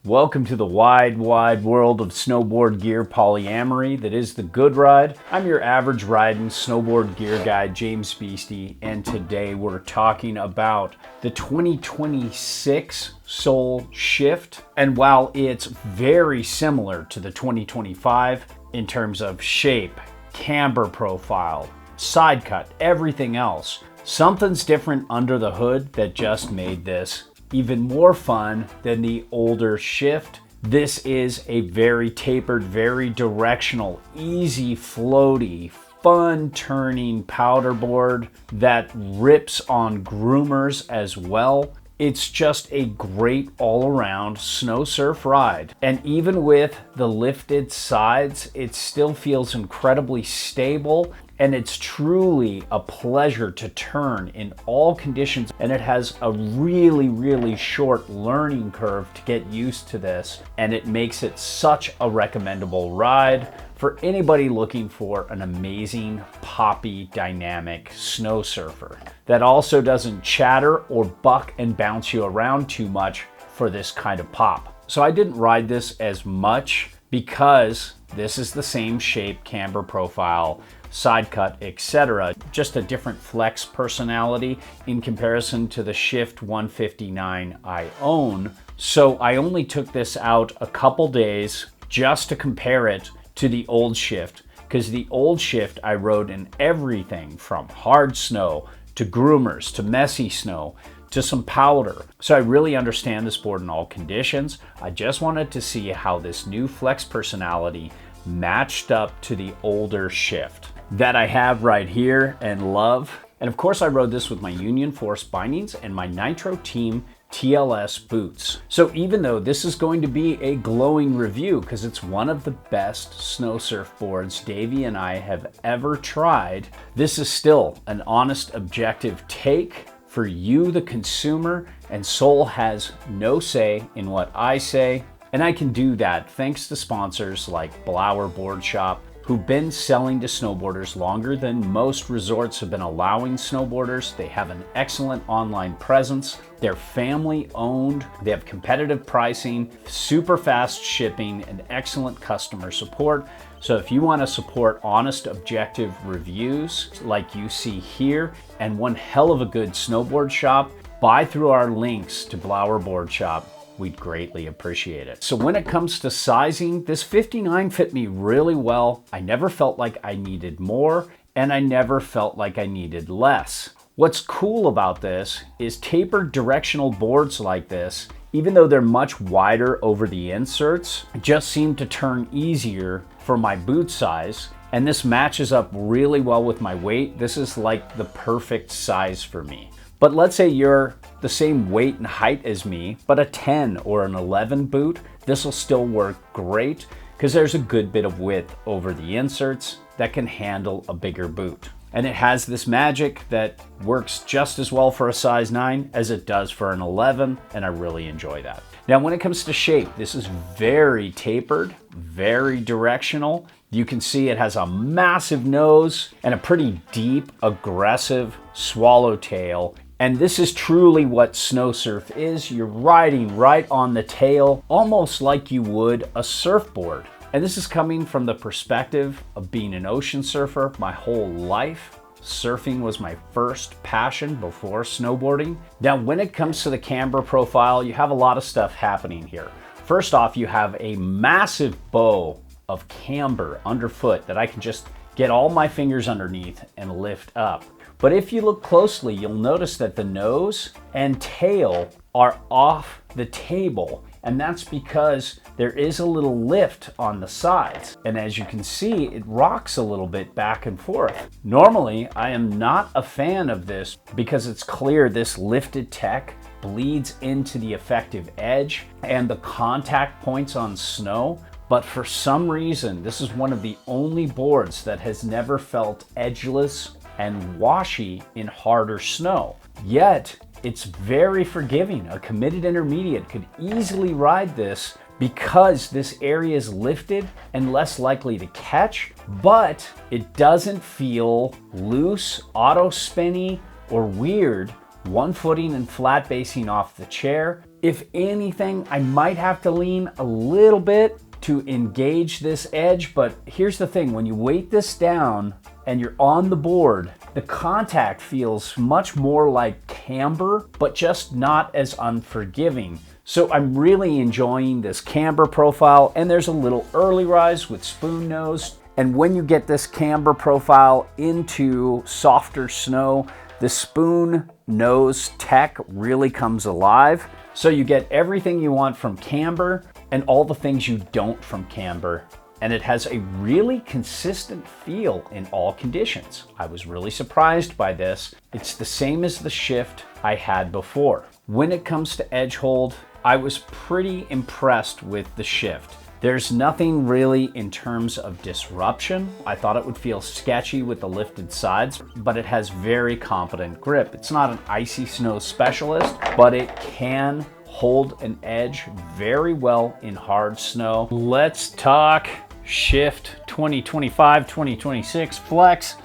Welcome to the wide world of snowboard gear polyamory that is the good ride. I'm your average riding snowboard gear guy, James Beastie, and today we're talking about the 2026 Soul Shift. And while it's very similar to the 2025 in terms of shape, camber profile, side cut, everything else, something's different under the hood that just made this even more fun than the older Shift. This is a very tapered, very directional, easy floaty, fun turning powder board that rips on groomers as well. It's just a great all-around snow surf ride. And even with the lifted sides, it still feels incredibly stable, and it's truly a pleasure to turn in all conditions. And it has a really short learning curve to get used to this, and it makes it such a recommendable ride for anybody looking for an amazing, poppy, dynamic snow surfer that also doesn't chatter or buck and bounce you around too much for this kind of pop. So I didn't ride this as much because this is the same shape, camber profile, side cut, etc. Just a different flex personality in comparison to the Shift 159 I own. So I only took this out a couple days just to compare it to the old Shift, because the old Shift I rode in everything from hard snow to groomers to messy snow to some powder. So I really understand this board in all conditions. I just wanted to see how this new flex personality matched up to the older Shift that I have right here and love. And of course I rode this with my Union Force bindings and my Nitro Team TLS boots. So even though this is going to be a glowing review because it's one of the best snow surf boards Davey and I have ever tried, this is still an honest, objective take for you, the consumer, and Soul has no say in what I say. And I can do that thanks to sponsors like Blower Board Shop, who've been selling to snowboarders longer than most resorts have been allowing snowboarders. They have an excellent online presence. They're family owned. They have competitive pricing, super fast shipping, and excellent customer support. So if you want to support honest, objective reviews like you see here and one hell of a good snowboard shop, buy through our links to Blower Board Shop. We'd greatly appreciate it. So when it comes to sizing, this 59 fit me really well. I never felt like I needed more, and I never felt like I needed less. What's cool about this is tapered directional boards like this, even though they're much wider over the inserts, just seem to turn easier for my boot size. And this matches up really well with my weight. This is like the perfect size for me. But let's say you're the same weight and height as me, but a 10 or an 11 boot, this will still work great because there's a good bit of width over the inserts that can handle a bigger boot. And it has this magic that works just as well for a size 9 as it does for an 11, and I really enjoy that. Now, when it comes to shape, this is very tapered, very directional. You can see it has a massive nose and a pretty deep, aggressive swallowtail. And this is truly what snow surf is. You're riding right on the tail, almost like you would a surfboard. And this is coming from the perspective of being an ocean surfer my whole life. Surfing was my first passion before snowboarding. Now, when it comes to the camber profile, you have a lot of stuff happening here. First off, you have a massive bow of camber underfoot that I can just get all my fingers underneath and lift up. But if you look closely, you'll notice that the nose and tail are off the table. And that's because there is a little lift on the sides. And as you can see, it rocks a little bit back and forth. Normally, I am not a fan of this because it's clear this lifted tech bleeds into the effective edge and the contact points on snow. But for some reason, this is one of the only boards that has never felt edgeless and washy in harder snow. Yet, it's very forgiving. A committed intermediate could easily ride this because this area is lifted and less likely to catch, but it doesn't feel loose, auto spinny, or weird one footing and flat basing off the chair. If anything, I might have to lean a little bit to engage this edge, but here's the thing, when you weight this down and you're on the board, the contact feels much more like camber, but just not as unforgiving. So I'm really enjoying this camber profile, and there's a little early rise with spoon nose. And when you get this camber profile into softer snow, the spoon nose tech really comes alive. So you get everything you want from camber and all the things you don't from camber. And it has a really consistent feel in all conditions. I was really surprised by this. It's the same as the shift I had before. When it comes to edge hold, I was pretty impressed with the shift. There's nothing really in terms of disruption. I thought it would feel sketchy with the lifted sides, but it has very competent grip. It's not an icy snow specialist, but it can hold an edge very well in hard snow. Let's talk shift 2025-2026 flex.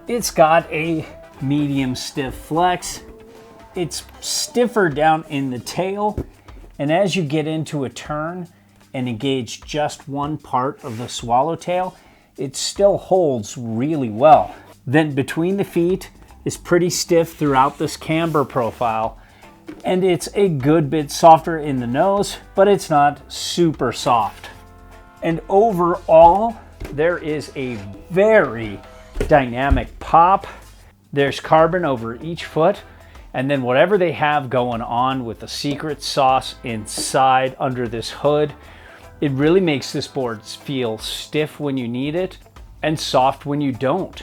It's got a medium stiff flex. It's stiffer down in the tail, and as you get into a turn and engage just one part of the swallowtail, it still holds really well. Then between the feet is pretty stiff throughout this camber profile, and it's a good bit softer in the nose, but it's not super soft. And overall, there is a very dynamic pop. There's carbon over each foot. And then whatever they have going on with the secret sauce inside under this hood, it really makes this board feel stiff when you need it and soft when you don't.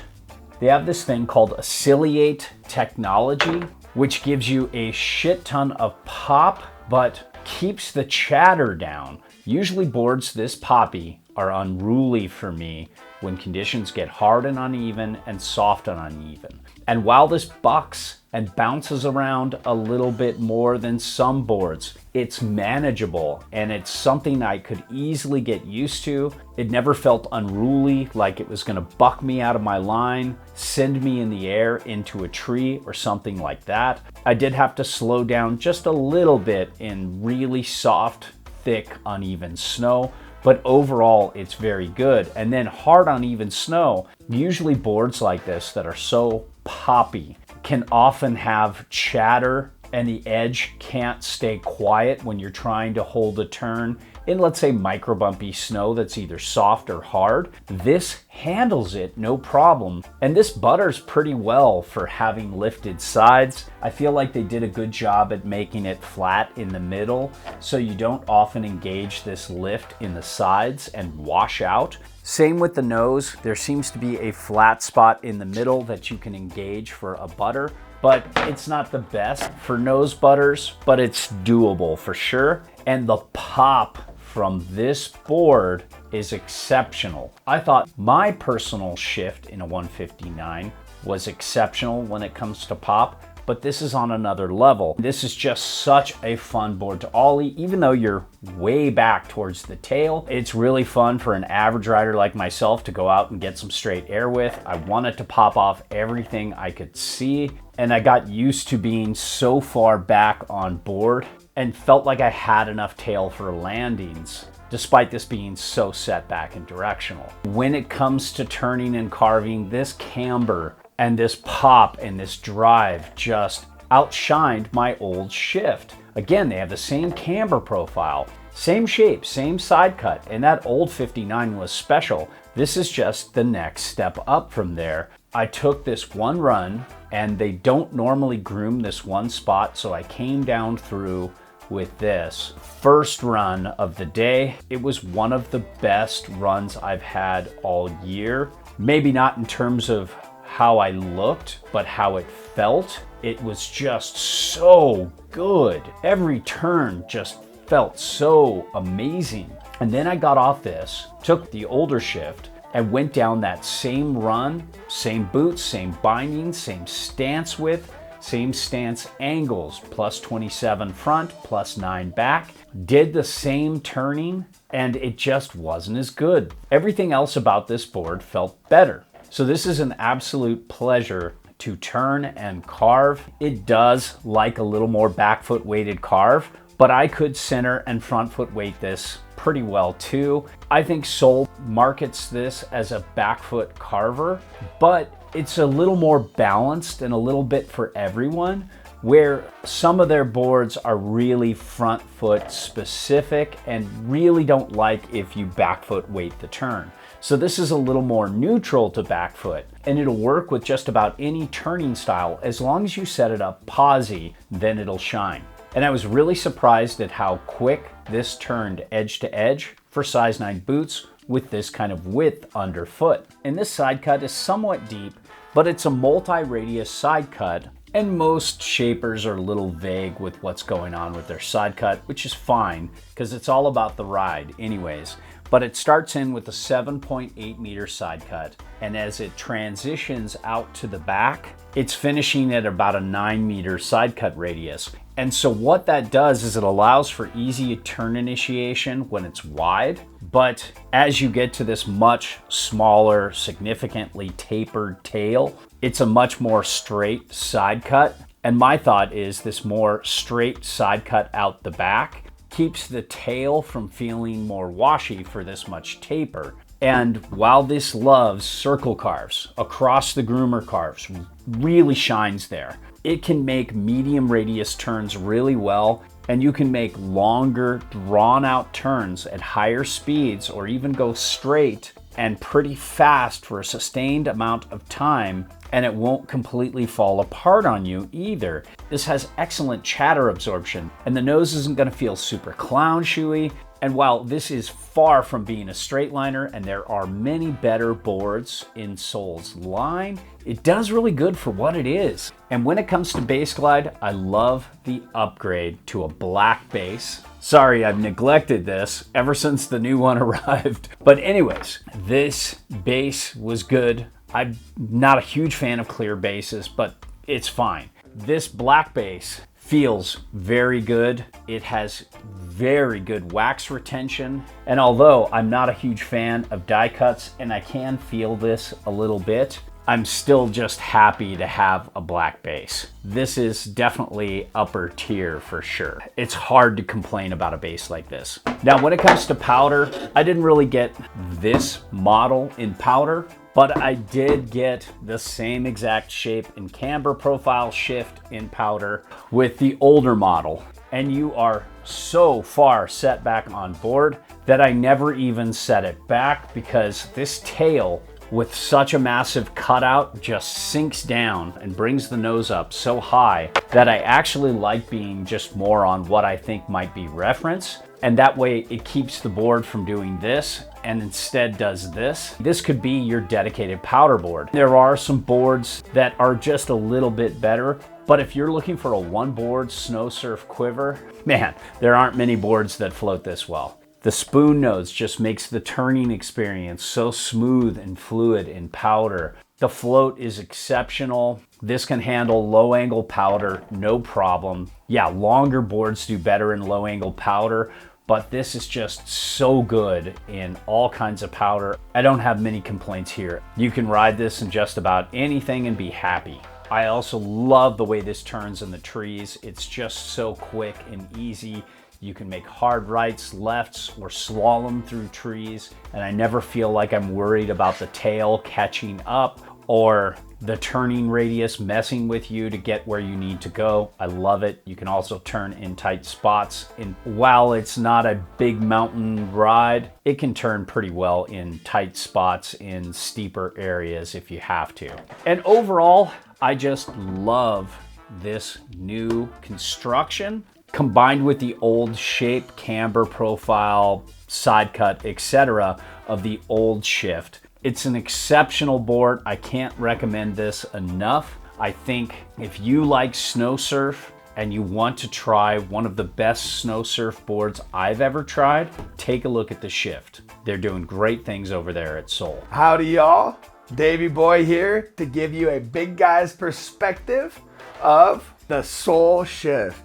They have this thing called Oscillate technology, which gives you a shit ton of pop, but keeps the chatter down. Usually boards this poppy are unruly for me when conditions get hard and uneven and soft and uneven. And while this bucks and bounces around a little bit more than some boards, it's manageable and it's something I could easily get used to. It never felt unruly, like it was gonna buck me out of my line, send me in the air into a tree or something like that. I did have to slow down just a little bit in really soft, thick, uneven snow, but overall it's very good. And then hard uneven snow, usually boards like this that are so poppy can often have chatter and the edge can't stay quiet when you're trying to hold a turn in, let's say, micro bumpy snow that's either soft or hard. This handles it no problem. And this butters pretty well for having lifted sides. I feel like they did a good job at making it flat in the middle, so you don't often engage this lift in the sides and wash out. Same with the nose. There seems to be a flat spot in the middle that you can engage for a butter, but it's not the best for nose butters, but it's doable for sure. And the pop from this board is exceptional. I thought my personal shift in a 159 was exceptional when it comes to pop, but this is on another level. This is just such a fun board to ollie, even though you're way back towards the tail. It's really fun for an average rider like myself to go out and get some straight air with. I wanted to pop off everything I could see, and I got used to being so far back on board and felt like I had enough tail for landings, despite this being so set back and directional. When it comes to turning and carving, this camber and this pop and this drive just outshined my old shift. Again, they have the same camber profile, same shape, same side cut, and that old 59 was special. This is just the next step up from there. I took this one run, and they don't normally groom this one spot, so I came down through with this. First run of the day, it was one of the best runs I've had all year. Maybe not in terms of how I looked, but how it felt. It was just so good. Every turn just felt so amazing. And then I got off this, took the older shift, and went down that same run, same boots, same bindings, same stance width, same stance angles, plus 27 front, plus 9 back, did the same turning, and it just wasn't as good. Everything else about this board felt better. So this is an absolute pleasure to turn and carve. It does like a little more back foot weighted carve, but I could center and front foot weight this pretty well too. I think Sol markets this as a back foot carver, but it's a little more balanced and a little bit for everyone, where some of their boards are really front foot specific and really don't like if you back foot weight the turn. So this is a little more neutral to back foot, and it'll work with just about any turning style as long as you set it up posy, then it'll shine. And I was really surprised at how quick this turned edge to edge for size 9 boots with this kind of width underfoot. And this side cut is somewhat deep, but it's a multi-radius side cut, and most shapers are a little vague with what's going on with their side cut, which is fine because it's all about the ride anyways. But it starts in with a 7.8 meter side cut, and as it transitions out to the back, it's finishing at about a 9 meter side cut radius. And so what that does is it allows for easy turn initiation when it's wide, but as you get to this much smaller, significantly tapered tail, it's a much more straight side cut. And my thought is this more straight side cut out the back keeps the tail from feeling more washy for this much taper. And while this loves circle carves across the groomer carves, really shines there, it can make medium radius turns really well, and you can make longer drawn out turns at higher speeds or even go straight and pretty fast for a sustained amount of time, and it won't completely fall apart on you either. This has excellent chatter absorption, and the nose isn't going to feel super clown shoey. And while this is far from being a straight liner, and there are many better boards in Sol's line, it does really good for what it is. And when it comes to base glide, I love the upgrade to a black base. Sorry, I've neglected this ever since the new one arrived. But anyways, this base was good. I'm not a huge fan of clear bases, but it's fine. This black base feels very good. It has very good wax retention. And although I'm not a huge fan of die cuts, and I can feel this a little bit, I'm still just happy to have a black base. This is definitely upper tier for sure. It's hard to complain about a base like this. Now, when it comes to powder, I didn't really get this model in powder, but I did get the same exact shape in Camber Profile shift in powder with the older model. And you are so far set back on board that I never even set it back, because this tail with such a massive cutout just sinks down and brings the nose up so high that I actually like being just more on what I think might be reference. And that way it keeps the board from doing this and instead does this. This could be your dedicated powder board. There are some boards that are just a little bit better, but if you're looking for a one board Snowsurf quiver, man, there aren't many boards that float this well. The spoon nose just makes the turning experience so smooth and fluid in powder. The float is exceptional. This can handle low angle powder, no problem. Yeah, longer boards do better in low angle powder, but this is just so good in all kinds of powder. I don't have many complaints here. You can ride this in just about anything and be happy. I also love the way this turns in the trees. It's just so quick and easy. You can make hard rights, lefts, or slalom through trees, and I never feel like I'm worried about the tail catching up or the turning radius messing with you to get where you need to go. I love it. You can also turn in tight spots. And while it's not a big mountain ride, it can turn pretty well in tight spots in steeper areas if you have to. And overall, I just love this new construction, combined with the old shape, camber profile, side cut, etc. of the old shift. It's an exceptional board. I can't recommend this enough. I think if you like Snowsurf and you want to try one of the best Snowsurf boards I've ever tried, take a look at the shift. They're doing great things over there at Sol. Howdy y'all, Davey boy here to give you a big guy's perspective of the Sol shift.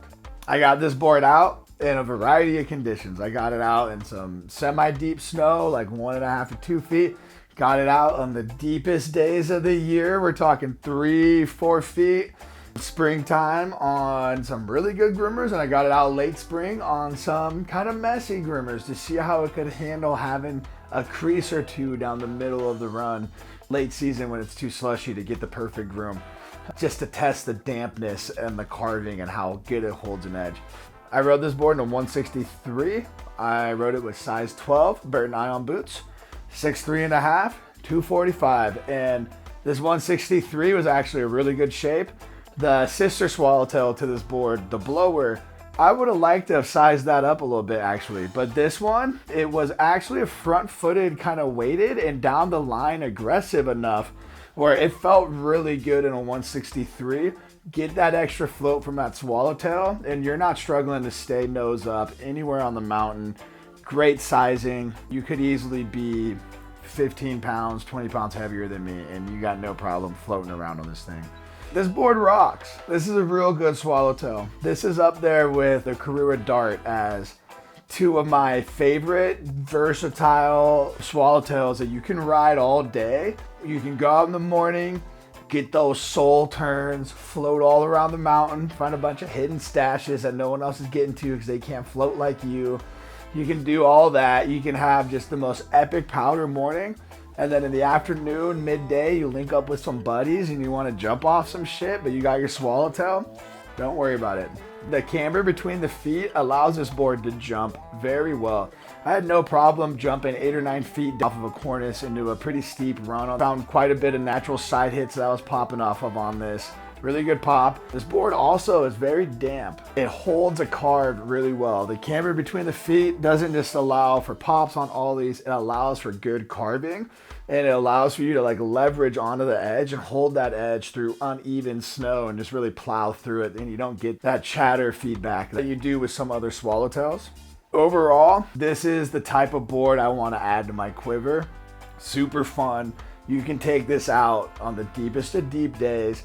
I got this board out in a variety of conditions. I got it out in some semi-deep snow, like 1.5 to 2 feet. Got it out on the deepest days of the year. We're talking 3-4 feet. Springtime on some really good groomers, and I got it out late spring on some kind of messy groomers to see how it could handle having a crease or two down the middle of the run. Late season when it's too slushy to get the perfect groom. Just to test the dampness and the carving and how good it holds an edge. I rode this board in a 163. I rode it with size 12 Burton Ion boots, 6'3.5", 245, and this 163 was actually a really good shape. The sister swallowtail to this board, the blower, I would have liked to have sized that up a little bit actually, but this one, it was actually a front-footed kind of weighted and down the line aggressive enough where it felt really good in a 163. Get that extra float from that swallowtail and you're not struggling to stay nose up anywhere on the mountain. Great sizing. You could easily be 15 pounds, 20 pounds heavier than me and you got no problem floating around on this thing. This board rocks. This is a real good swallowtail. This is up there with the Carrera Dart as two of my favorite versatile swallowtails that you can ride all day. You can go out in the morning, get those soul turns, float all around the mountain, find a bunch of hidden stashes that no one else is getting to because they can't float like you. You can do all that. You can have just the most epic powder morning. And then in the afternoon, midday, you link up with some buddies and you want to jump off some shit, but you got your swallowtail. Don't worry about it. The camber between the feet allows this board to jump very well. I had no problem jumping 8 or 9 feet off of a cornice into a pretty steep run. I found quite a bit of natural side hits that I was popping off of on this. Really good pop. This board also is very damp. It holds a carve really well. The camber between the feet doesn't just allow for pops on ollies, it allows for good carving and it allows for you to like leverage onto the edge and hold that edge through uneven snow and just really plow through it, and you don't get that chatter feedback that you do with some other swallowtails. Overall, this is the type of board I want to add to my quiver. Super fun. You can take this out on the deepest of deep days.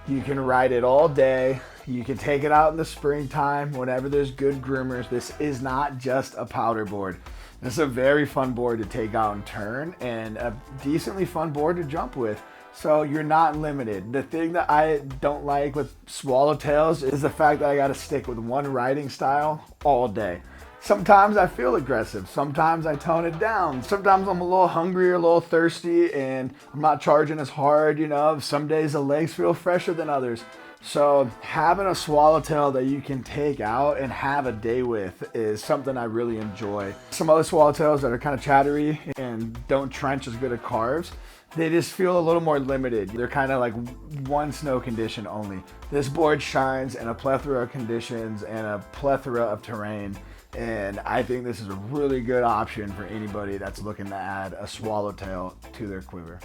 You can ride it all day. You can take it out in the springtime whenever there's good groomers. This is not just a powder board. This is a very fun board to take out and turn and a decently fun board to jump with. So you're not limited. The thing that I don't like with swallowtails is the fact that I got to stick with one riding style all day. Sometimes I feel aggressive. Sometimes I tone it down. Sometimes I'm a little hungry or a little thirsty and I'm not charging as hard, you know. Some days the legs feel fresher than others. So having a swallowtail that you can take out and have a day with is something I really enjoy. Some other swallowtails that are kind of chattery and don't trench as good at carves, they just feel a little more limited. They're kind of like one snow condition only. This board shines in a plethora of conditions and a plethora of terrain. And I think this is a really good option for anybody that's looking to add a swallowtail to their quiver.